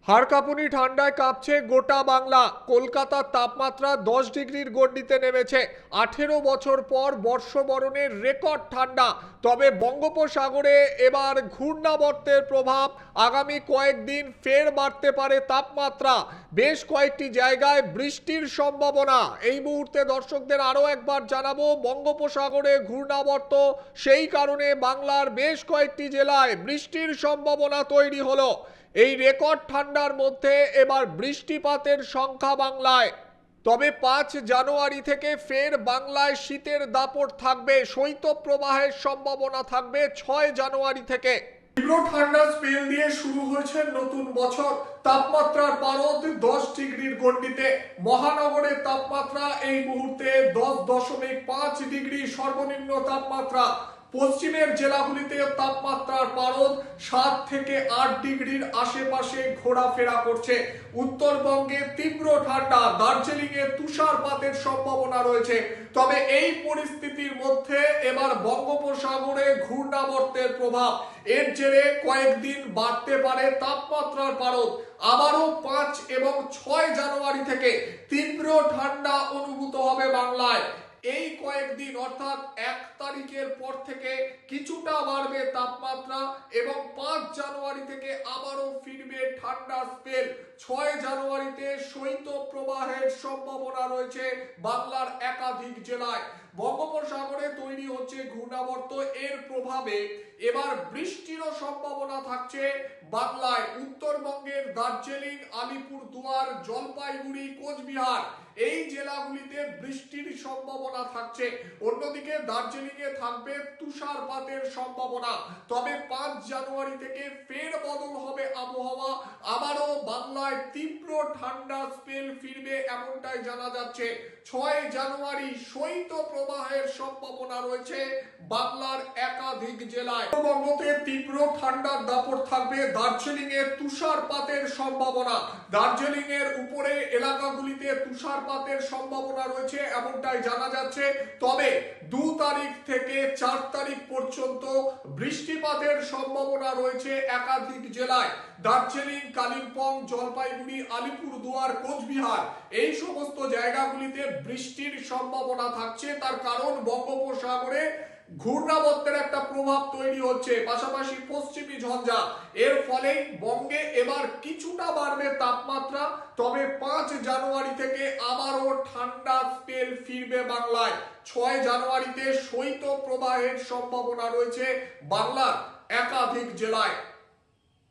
হাড় কাঁপুনি ঠান্ডায় কাঁপছে গোটা বাংলা। কলকাতার তাপমাত্রা 10 ডিগ্রির গণ্ডিতে নেমেছে। 18 বছর পর বর্ষবরণের রেকর্ড ঠান্ডা। তবে বঙ্গোপসাগরে এবার ঘূর্ণাবর্তের প্রভাব। আগামী কয়েকদিন ফের বাড়তে পারে তাপমাত্রা। বেশ কয়েকটি জায়গায় বৃষ্টির সম্ভাবনা। এই মুহূর্তে দর্শকদের আরও একবার জানাবো, বঙ্গোপসাগরে ঘূর্ণাবর্ত, সেই কারণে বাংলার বেশ কয়েকটি জেলায় বৃষ্টির সম্ভাবনা তৈরি হলো। এই রেকর্ড ঠান্ডার মধ্যে এবার বৃষ্টিপাতের সংখ্যা বাংলায়। তবে 5 জানুয়ারি থেকে ফের বাংলায় শীতের দাপট থাকবে। শৈত্যপ্রবাহের সম্ভাবনা থাকবে 6 জানুয়ারি থেকে। তীব্র ঠান্ডার স্পেল দিয়ে শুরু হয়েছে নতুন বছর। তাপমাত্রার পারদ 10 ডিগ্রির গণ্ডিতে। মহানগরের তাপমাত্রা এই মুহূর্তে 10.5 ডিগ্রি সর্বনিম্ন তাপমাত্রা। পশ্চিমের জেলাগুলিতে তাপমাত্রার পারদ 7 থেকে 8 ডিগ্রির আশেপাশে ঘোরাফেরা করছে। উত্তরবঙ্গে তীব্র ঠান্ডা, দার্জিলিং এ তুষারপাতের সম্ভাবনা রয়েছে। তবে এই পরিস্থিতির মধ্যে এবার বঙ্গোপসাগরে ঘূর্ণাবর্তের প্রভাব। এর জেরে কয়েকদিন বাড়তে পারে তাপমাত্রার পারদ। আবারও 5 এবং 6 জানুয়ারি থেকে তীব্র ঠান্ডা অনুভূত হবে বাংলায়। এই কয়েকদিন অর্থাৎ 1 তারিখের পর থেকে কিছুটা বাড়বে তাপমাত্রা এবং 5 জানুয়ারি থেকে আবারও ফিরবে ঠান্ডা স্পেল। 6 জানুয়ারিতে শৈত্য প্রবাহের সম্ভাবনা রয়েছে বাংলার একাধিক জেলায়। বঙ্গোপসাগরে তৈরি হচ্ছে ঘূর্ণাবর্ত, এর প্রভাবে এবার বৃষ্টিরও সম্ভাবনা থাকছে বাংলায়। উত্তরবঙ্গের দার্জিলিং, আলিপুরদুয়ার, জলপাইগুড়ি, কোচবিহার এই জেলাগুলিতে বৃষ্টির সম্ভাবনা থাকছে। অন্যদিকে দার্জিলিং এ থাকবে তুষারপাতের সম্ভাবনা। তবে 5 জানুয়ারি থেকে ফের বদল হবে আবহাওয়া। আবারও বাংলায় তীব্র ঠান্ডা স্পেল ফিরবে এমনটাই জানা যাচ্ছে। 6 জানুয়ারি শৈত্য প্রবাহের সম্ভাবনা রয়েছে বাংলার একাধিক জেলায়। উত্তরবঙ্গতে তীব্র ঠান্ডার দাপট থাকবে। দার্জিলিং এ তুষারপাতের সম্ভাবনা। দার্জিলিং এর উপরে এলাকাগুলিতে তুষারপাতের সম্ভাবনা রয়েছে এমনটাই জানা যাচ্ছে। তবে 2 তারিখ থেকে 4 তারিখ পর্যন্ত বৃষ্টিপাতের সম্ভাবনা রয়েছে একাধিক জেলায়। দার্জিলিং, কালিম্পং, জলপাইগুড়ি, আলিপুরদুয়ার, কোচবিহার এই সমস্ত জায়গাগুলিতে বৃষ্টির সম্ভাবনা থাকছে। তার কারণ বঙ্গোপসাগরে ঘূর্ণাবর্তের একটা প্রভাব তৈরি হচ্ছে, পাশাপাশি পশ্চিমী ঝঞ্ঝা। এর ফলে বঙ্গে এবার কিছুটা বাড়বে তাপমাত্রা। তবে 5 জানুয়ারি থেকে আবারও ঠান্ডা স্পেল ফিরবে বাংলায়। 6 জানুয়ারিতে শৈত্য প্রবাহের সম্ভাবনা রয়েছে বাংলার একাধিক জেলায়।